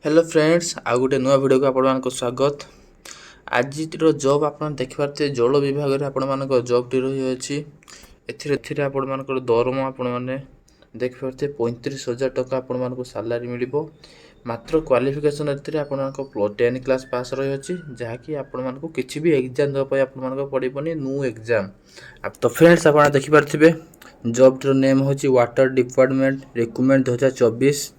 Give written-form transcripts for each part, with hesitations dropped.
Hello friends आ गोटे नुआ video को आपण स्वागत। आज जॉब आप देखिपे जल विभाग में आपण मान जॉब टी रही अच्छी आपण मान दरमा आपण मैंने देखिपे 35,000 टका आपण मान सालारी मिल मात्र क्वालिफिकेशन आपण 10 क्लास पास रही अच्छी जहाँकि आपण मान किसी भी एग्जाम देवाई आप पड़ोनी नो एग्जाम। तो फ्रेंड्स आप देखिपे जॉब टीर नेम हूँ वाटर डिपार्टमेंट रिक्रुटमेंट 2024।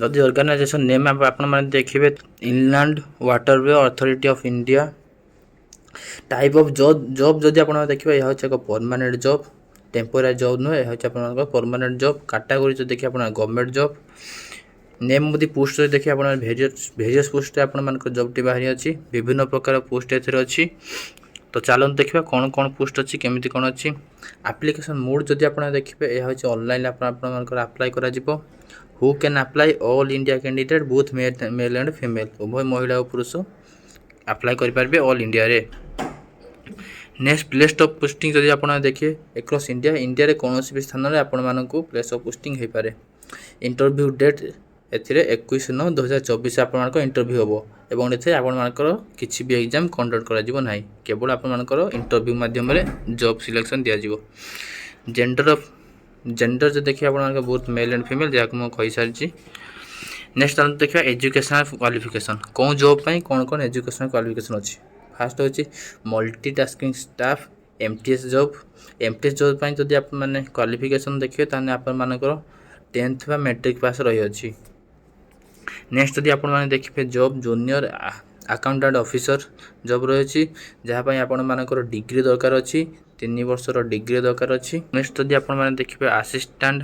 जदि ऑर्गेनाइजेशन नेम आप देखिए inland waterway authority of India. Type of job जदि आप देखिए यह एक परमानेंट जॉब टेम्पोरारी जॉब नुहे यह परमानेंट जॉब। कैटेगरी जो देखिए आप government job name Modi post देखिए आप भेरियस पोस्ट आप जॉब टी बाहरी अच्छी विभिन्न प्रकार पोस्ट अच्छी। तो चलो देखिए कौन कौन पोस्ट अच्छी केमी कौन अच्छी। एप्लिकेशन मोड जदि आप देखिए यह ऑनलाइन अप्लाई करा who can apply all India candidate both male and female उभय महिला और पुरुष अप्लाई करेंगे ऑल इंडिया रे। नेक्स्ट प्लेस ऑफ पोस्टिंग जदि आप देखिए एक्रॉस इंडिया इंडिया रे कौन भी स्थान में आपण को प्लेस ऑफ पोस्टिंग हो पारे। इंटरव्यू डेट एथिरे 21/9/2024 आपको इंटरव्यू हम एवं ये आपर किसी भी एग्जाम कंडक्ट कर केवल आपर इंटरव्यू मध्यम जॉब सिलेक्शन दिज्व। जेंडर जो देखिए आप बहुत मेल एंड फीमेल जहाँ को मुझे सारी। नेक्स्ट देखिए एजुकेशनल क्वालिफिकेशन कौन जॉब पर कौन कौन एजुकेशनल क्वालिफिकेशन अच्छी। फास्ट हूँ मल्टीटास्किंग स्टाफ एमटीएस जॉब पर जब आप क्वालिफिकेशन देखिए आपर 10th बा मैट्रिक पास रही अच्छी। नेक्स्ट जब आप देखिए job junior accountant officer job रही जहाँपाई आपर डिग्री दरकार अच्छी 3 वर्षर डिग्री दरकार अच्छी। नेक्स्ट जब आप देखिए असिस्टेंट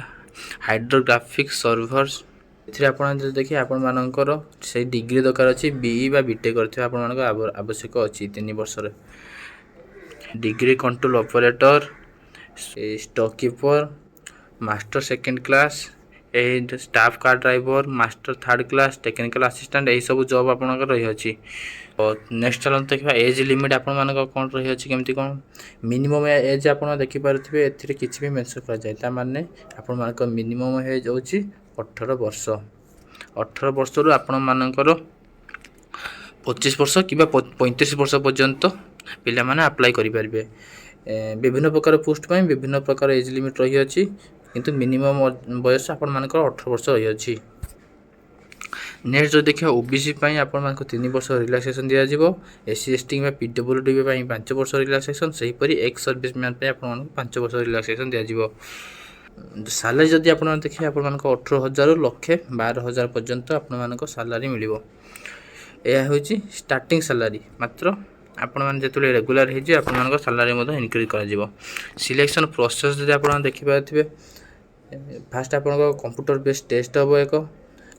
हाइड्रोग्राफिक सर्भर्स ए आप देखिए आपर से डिग्री दरकार अच्छी बीई बा बीटेक कर आवश्यक अच्छी 3 वर्षर। Degree control operator stock keeper master second class staff car driver master third class technical assistant यही सब जॉब आप रही अच्छी। और नेक्स्ट चलते देखा एज लिमिट आप कौन रही अच्छी केमती कौन मिनिमम एज आप देखिपे ए किसी भी मेंशन कर जाए माने आप मिनिमम एज हूँ 18 वर्ष। 18 वर्ष रु आपर 25 वर्ष कि 35 वर्ष पर्यंत पिला माने अप्लाई करेंगे। विभिन्न प्रकार पोस्ट पर विभिन्न प्रकार एज लिमिट रही अच्छी किंतु मिनिमम बयस आप 18 वर्ष रही अच्छी। नेक्स्ट जो देखिए ओबीसी आप 3 वर्ष रिलैक्सेशन दिज्व एससी एसटी कि पीडब्ल्यूडी 5 वर्ष रिलैक्सेशन सेहीपरि एक्स सर्विस मैन आपको 5 वर्ष रिलैक्सेशन दिज्व। सालारी जदि आप देखिए आप 18,000 लक्षे 12,000 पर्यंत आप सालारी मिल यह हूँ स्टार्टिंग सालारी मात्र आपण जो रेगुलर हो सालारी इनक्रीज कर। सिलेक्शन प्रोसेस जब आप देखिपे फास्ट आप कंप्यूटर बेस्ड टेस्ट हम एक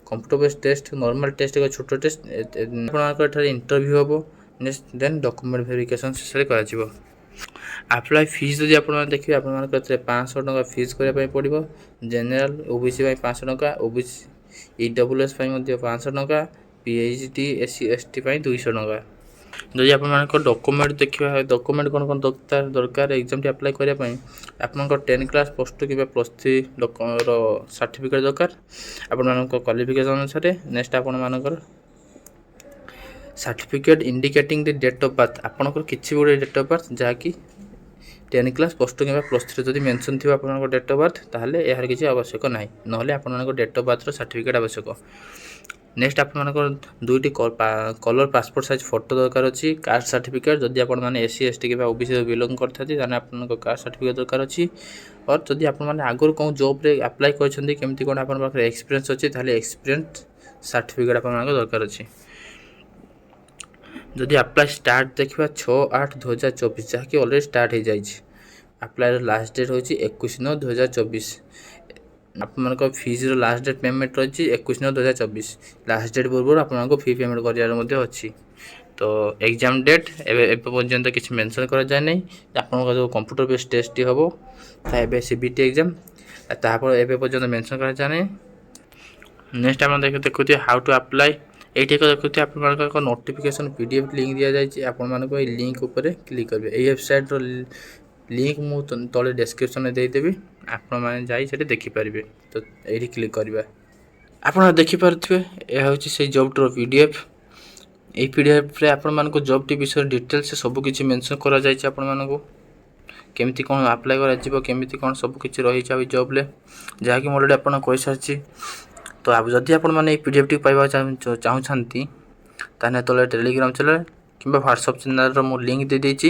computer based test normal test एक छोट टेस्ट आपंकर इंटरव्यू हम नेक्स्ट देन डॉक्यूमेंट वेरिफिकेशन शेष कर। अप्लाई फीस जब आप देखिए आप 500 टका फीस करने पड़ो। जेनेल ओबीसी 500 टका ओबीसी ईडब्ल्यूएस 500 टका पीएचडी एससी एसटी 200 टका। जदि आप डॉक्यूमेंट देखा डॉक्यूमेंट कौन कौन दरकार एग्जाम टी अप्लाई करने आप 10 क्लास +2 कि +3 सर्टिफिकेट दरकार आप क्वालिफिकेशन अनुसार। नेक्स्ट आप certificate indicating the date of birth आपंकर किसी गोटे डेट ऑफ बर्थ जहाँकि 10 क्लास +2 कि +3 जब मेंशन थी आप डेट ऑफ बर्थ ताहले यार किसी आवश्यक ना ना आप डेट ऑफ बर्थ सर्टिफिकेट आवश्यक। नेक्स्ट आप 2टी कलर पासपोर्ट साइज फोटो दरकार अच्छी। कास्ट सर्टिफिकेट जदि आप एससी एसटी कि ओबीसी बिलोंग करते आपको कास्ट सर्टिफिकेट दरकार अच्छी। और जदि आप आगुरी कौन जॉब रे अप्लाई करमती कौन आप एक्सपीरियंस अच्छी ताहले एक्सपीरियंस सर्टिफिकेट आप दरकार अच्छी। जदि अप्लाई स्टार्ट देखा 6/8/2024 जहाँकि अलरेडी स्टार्ट हो जाए अप्लाई लास्ट डेट हूँ 21/9/2024। आप फीस लास्ट डेट पेमेंट रही 21/9/2024 लास्ट डेट पूर्व आपको फी पेमेंट कर अच्छी। तो एग्जाम डेट एपर्यंत किसी मेंशन कर जाए नहीं आपन जो कंप्यूटर बेस्ड टेस्ट हम ताबे सीबीटी एग्जाम पर्यंत मेंशन कर जाए नहीं। नेक्स्ट आप देखुए हाउ टू अप्लाई ये देखते आप नोटिफिकेशन पीडीएफ लिंक दि जाए आपको लिंक उपर क्लिक करेंगे। ये वेबसाइट लिंक मुझे तले डिस्क्रिप्शन में देदेवी आप देखिपारे। तो ये क्लिक करवा ଆପଣ ଦେଖିପାରୁଥିବେ ଏହା ହେଉଛି ସେଇ ଜବ୍ଟିର PDF। এই PDFରେ ଆପଣମାନଙ୍କୁ ଜବ୍ଟି ବିଷୟରେ ଡିଟେଲ୍ସ ସବୁକିଛି ମେନସନ୍ କରାଯାଇଛି। ଆପଣମାନଙ୍କୁ କେମିତି କ'ଣ ଆପ୍ଲାଏ କରାଯିବ, କେମିତି କ'ଣ ସବୁକିଛି ରହିଛି ଆଉ ଜବ୍ରେ, ଯାହାକି ମୁଁ ଅଲରେଡ଼ି ଆପଣଙ୍କୁ କହିସାରିଛି। ତ ଯଦି ଆପଣମାନେ এই PDFଟି ପାଇବାକୁ ଚାହୁଁଛନ୍ତି ତାହେଲେ ତଳେ ଟେଲିଗ୍ରାମ ଚ୍ୟାନେଲ୍ କିମ୍ବା ହ୍ୱାଟ୍ସଆପ୍ ଚ୍ୟାନେଲ୍ର ମୁଁ ଲିଙ୍କ୍ ଦେଇଦେଇଛି।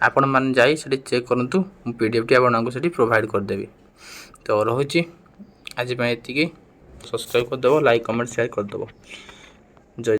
ଆପଣମାନେ ଯାଇ ସେଠି ଚେକ୍ କରନ୍ତୁ, ମୁଁ PDFଟି ଆପଣଙ୍କୁ ସେଠି ପ୍ରୋଭାଇଡ଼ କରିଦେବି। ତ ରହୁଛି ଆଜି ପାଇଁ ଏତିକି। ସବସ୍କ୍ରାଇବ୍ କରିଦେବ, ଲାଇକ୍ କମେଣ୍ଟ ସେୟାର କରିଦେବ।